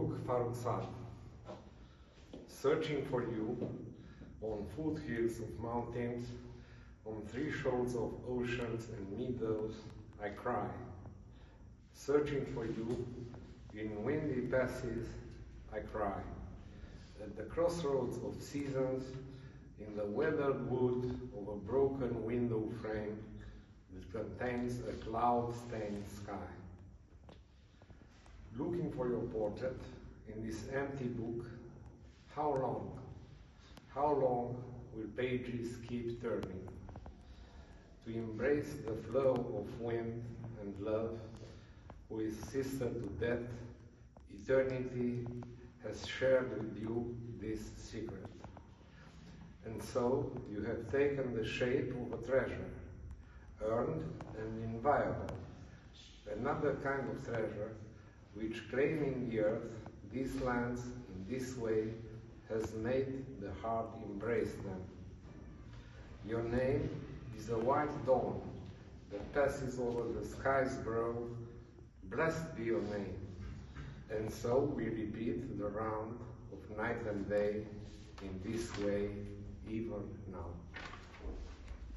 Mabruk Farrokhzad, searching for you on foothills of mountains, on thresholds of oceans and meadows, I cry. Searching for you in windy passes, I cry. At the crossroads of seasons, in the weathered wood of a broken window frame that contains a cloud-stained sky. Looking for your portrait in this empty book, how long will pages keep turning? To embrace the flow of wind and love, who is sister to death, eternity has shared with you this secret. And so you have taken the shape of a treasure, earned and inviolable, another kind of treasure which, claiming the earth, these lands, in this way, has made the heart embrace them. Your name is a white dawn that passes over the sky's brow. Blessed be your name. And so we repeat the round of night and day in this way, even now.